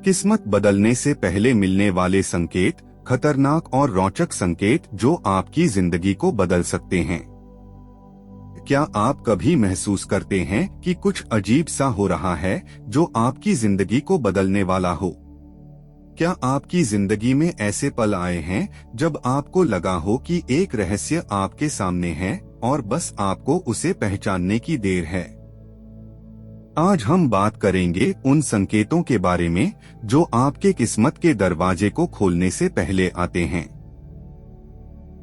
किस्मत बदलने से पहले मिलने वाले संकेत, खतरनाक और रोचक संकेत जो आपकी जिंदगी को बदल सकते हैं। क्या आप कभी महसूस करते हैं कि कुछ अजीब सा हो रहा है जो आपकी जिंदगी को बदलने वाला हो? क्या आपकी जिंदगी में ऐसे पल आए हैं जब आपको लगा हो कि एक रहस्य आपके सामने है और बस आपको उसे पहचानने की देर है? आज हम बात करेंगे उन संकेतों के बारे में जो आपके किस्मत के दरवाजे को खोलने से पहले आते हैं।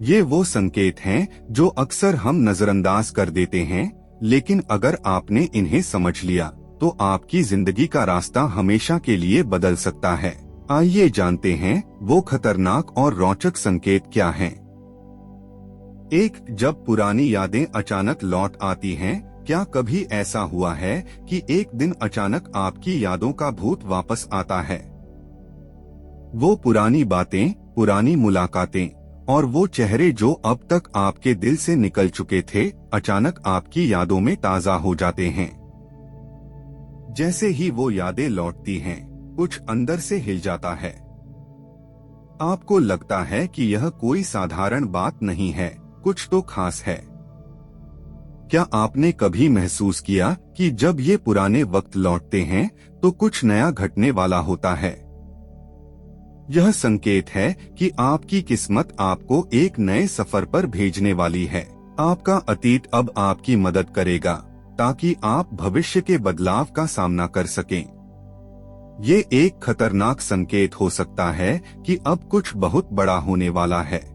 ये वो संकेत हैं जो अक्सर हम नजरअंदाज कर देते हैं, लेकिन अगर आपने इन्हें समझ लिया तो आपकी जिंदगी का रास्ता हमेशा के लिए बदल सकता है। आइए जानते हैं वो खतरनाक और रोचक संकेत क्या हैं। 1. जब पुरानी यादें अचानक लौट आती हैं। क्या कभी ऐसा हुआ है कि एक दिन अचानक आपकी यादों का भूत वापस आता है? वो पुरानी बातें, पुरानी मुलाकातें और वो चेहरे जो अब तक आपके दिल से निकल चुके थे, अचानक आपकी यादों में ताजा हो जाते हैं। जैसे ही वो यादें लौटती हैं, कुछ अंदर से हिल जाता है। आपको लगता है कि यह कोई साधारण बात नहीं है, कुछ तो खास है। क्या आपने कभी महसूस किया कि जब ये पुराने वक्त लौटते हैं तो कुछ नया घटने वाला होता है? यह संकेत है कि आपकी किस्मत आपको एक नए सफर पर भेजने वाली है। आपका अतीत अब आपकी मदद करेगा ताकि आप भविष्य के बदलाव का सामना कर सकें। ये एक खतरनाक संकेत हो सकता है कि अब कुछ बहुत बड़ा होने वाला है।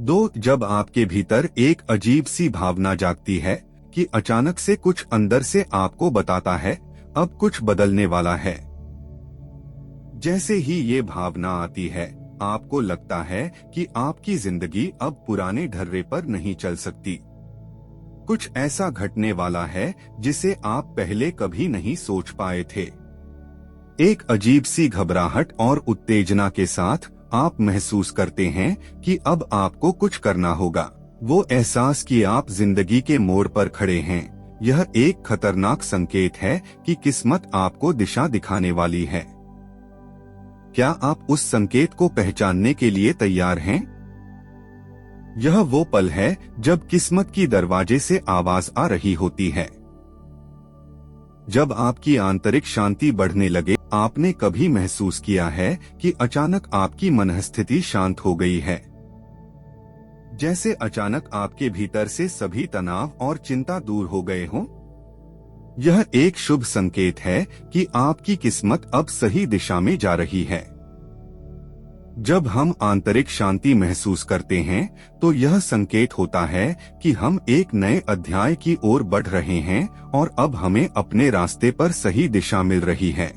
2. जब आपके भीतर एक अजीब सी भावना जागती है कि अचानक से कुछ अंदर से आपको बताता है अब कुछ बदलने वाला है। जैसे ही ये भावना आती है, आपको लगता है कि आपकी जिंदगी अब पुराने ढर्रे पर नहीं चल सकती। कुछ ऐसा घटने वाला है जिसे आप पहले कभी नहीं सोच पाए थे। एक अजीब सी घबराहट और उत्तेजना के साथ आप महसूस करते हैं कि अब आपको कुछ करना होगा। वो एहसास कि आप जिंदगी के मोड़ पर खड़े हैं, यह एक खतरनाक संकेत है कि किस्मत आपको दिशा दिखाने वाली है। क्या आप उस संकेत को पहचानने के लिए तैयार हैं? यह वो पल है जब किस्मत की दरवाजे से आवाज आ रही होती है। जब आपकी आंतरिक शांति बढ़ने लगे। आपने कभी महसूस किया है कि अचानक आपकी मनस्थिति शांत हो गई है? जैसे अचानक आपके भीतर से सभी तनाव और चिंता दूर हो गए हों? यह एक शुभ संकेत है कि आपकी किस्मत अब सही दिशा में जा रही है। जब हम आंतरिक शांति महसूस करते हैं तो यह संकेत होता है कि हम एक नए अध्याय की ओर बढ़ रहे हैं और अब हमें अपने रास्ते पर सही दिशा मिल रही है।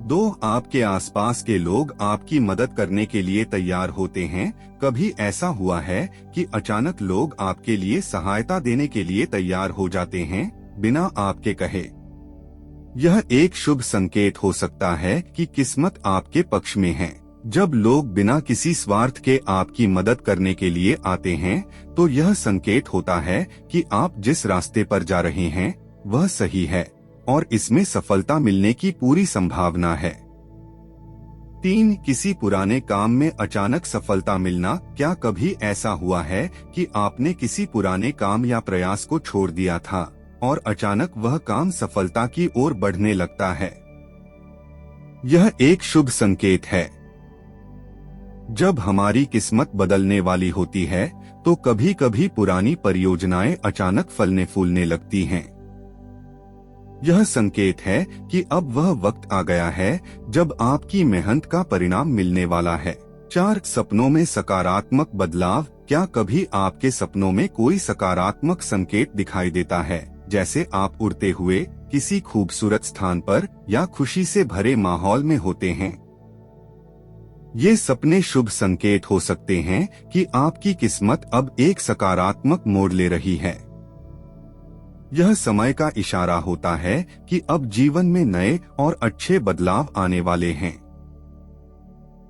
2. आपके आसपास के लोग आपकी मदद करने के लिए तैयार होते हैं। कभी ऐसा हुआ है कि अचानक लोग आपके लिए सहायता देने के लिए तैयार हो जाते हैं, बिना आपके कहे? यह एक शुभ संकेत हो सकता है कि किस्मत आपके पक्ष में है। जब लोग बिना किसी स्वार्थ के आपकी मदद करने के लिए आते हैं, तो यह संकेत होता है कि आप जिस रास्ते पर जा रहे हैं वह सही है और इसमें सफलता मिलने की पूरी संभावना है। 3. किसी पुराने काम में अचानक सफलता मिलना। क्या कभी ऐसा हुआ है कि आपने किसी पुराने काम या प्रयास को छोड़ दिया था और अचानक वह काम सफलता की ओर बढ़ने लगता है? यह एक शुभ संकेत है। जब हमारी किस्मत बदलने वाली होती है तो कभी कभी पुरानी परियोजनाएं अचानक फलने फूलने लगती हैं। यह संकेत है कि अब वह वक्त आ गया है जब आपकी मेहनत का परिणाम मिलने वाला है। 4. सपनों में सकारात्मक बदलाव। क्या कभी आपके सपनों में कोई सकारात्मक संकेत दिखाई देता है, जैसे आप उड़ते हुए किसी खूबसूरत स्थान पर या खुशी से भरे माहौल में होते हैं? ये सपने शुभ संकेत हो सकते हैं कि आपकी किस्मत अब एक सकारात्मक मोड़ ले रही है। यह समय का इशारा होता है कि अब जीवन में नए और अच्छे बदलाव आने वाले हैं।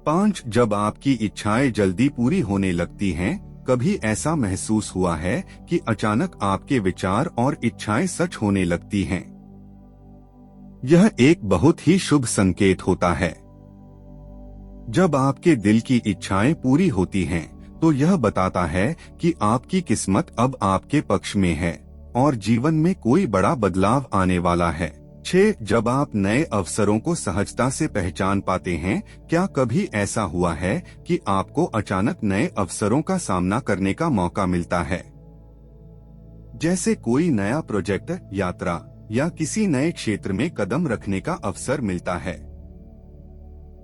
5. जब आपकी इच्छाएं जल्दी पूरी होने लगती हैं। कभी ऐसा महसूस हुआ है कि अचानक आपके विचार और इच्छाएं सच होने लगती हैं? यह एक बहुत ही शुभ संकेत होता है। जब आपके दिल की इच्छाएं पूरी होती हैं, तो यह बताता है कि आपकी किस्मत अब आपके पक्ष में है और जीवन में कोई बड़ा बदलाव आने वाला है। 6. जब आप नए अवसरों को सहजता से पहचान पाते हैं, क्या कभी ऐसा हुआ है कि आपको अचानक नए अवसरों का सामना करने का मौका मिलता है? जैसे कोई नया प्रोजेक्ट, यात्रा या किसी नए क्षेत्र में कदम रखने का अवसर मिलता है।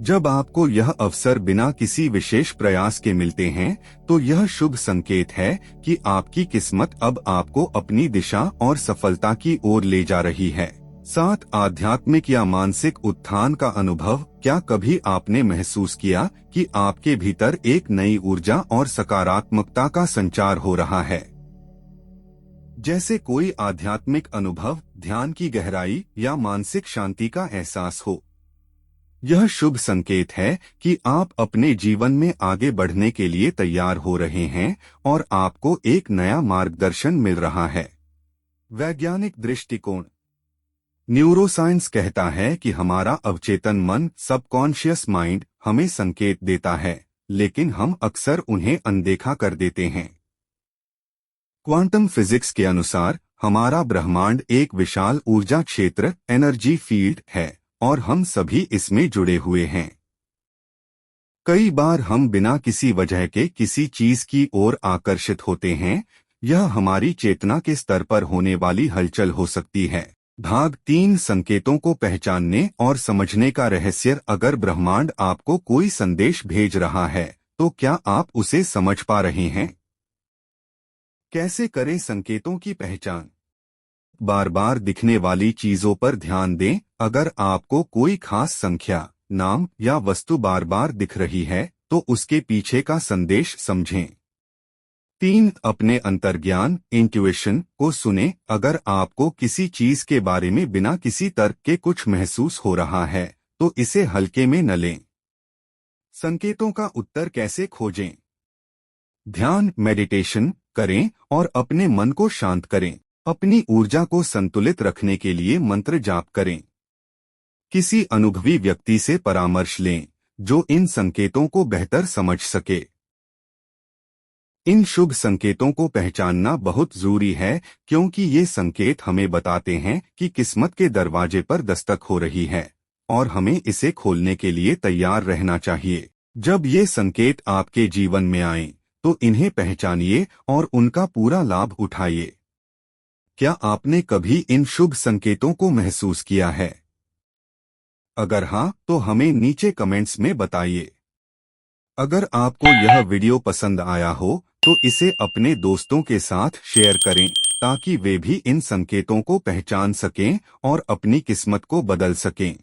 जब आपको यह अवसर बिना किसी विशेष प्रयास के मिलते हैं, तो यह शुभ संकेत है कि आपकी किस्मत अब आपको अपनी दिशा और सफलता की ओर ले जा रही है। 7. आध्यात्मिक या मानसिक उत्थान का अनुभव। क्या कभी आपने महसूस किया कि आपके भीतर एक नई ऊर्जा और सकारात्मकता का संचार हो रहा है? जैसे कोई आध्यात्मिक अनुभव, ध्यान की गहराई या मानसिक शांति का एहसास हो। यह शुभ संकेत है कि आप अपने जीवन में आगे बढ़ने के लिए तैयार हो रहे हैं और आपको एक नया मार्गदर्शन मिल रहा है। वैज्ञानिक दृष्टिकोण। न्यूरोसाइंस कहता है कि हमारा अवचेतन मन, सबकॉन्शियस माइंड, हमें संकेत देता है, लेकिन हम अक्सर उन्हें अनदेखा कर देते हैं। क्वांटम फिजिक्स के अनुसार हमारा ब्रह्मांड एक विशाल ऊर्जा क्षेत्र, एनर्जी फील्ड है और हम सभी इसमें जुड़े हुए हैं। कई बार हम बिना किसी वजह के किसी चीज की ओर आकर्षित होते हैं। यह हमारी चेतना के स्तर पर होने वाली हलचल हो सकती है। भाग 3, संकेतों को पहचानने और समझने का रहस्य। अगर ब्रह्मांड आपको कोई संदेश भेज रहा है, तो क्या आप उसे समझ पा रहे हैं? कैसे करें संकेतों की पहचान? बार बार दिखने वाली चीजों पर ध्यान दें। अगर आपको कोई खास संख्या, नाम या वस्तु बार बार दिख रही है, तो उसके पीछे का संदेश समझें। 3. अपने अंतर्ज्ञान, इंट्यूइशन को सुने। अगर आपको किसी चीज के बारे में बिना किसी तर्क के कुछ महसूस हो रहा है, तो इसे हल्के में न लें। संकेतों का उत्तर कैसे खोजें? ध्यान, मेडिटेशन करें और अपने मन को शांत करें। अपनी ऊर्जा को संतुलित रखने के लिए मंत्र जाप करें। किसी अनुभवी व्यक्ति से परामर्श लें, जो इन संकेतों को बेहतर समझ सके। इन शुभ संकेतों को पहचानना बहुत जरूरी है, क्योंकि ये संकेत हमें बताते हैं कि किस्मत के दरवाजे पर दस्तक हो रही है और हमें इसे खोलने के लिए तैयार रहना चाहिए। जब ये संकेत आपके जीवन में आएं, तो इन्हें पहचानिए और उनका पूरा लाभ उठाइए। क्या आपने कभी इन शुभ संकेतों को महसूस किया है? अगर हाँ, तो हमें नीचे कमेंट्स में बताइए। अगर आपको यह वीडियो पसंद आया हो, तो इसे अपने दोस्तों के साथ शेयर करें, ताकि वे भी इन संकेतों को पहचान सकें और अपनी किस्मत को बदल सकें।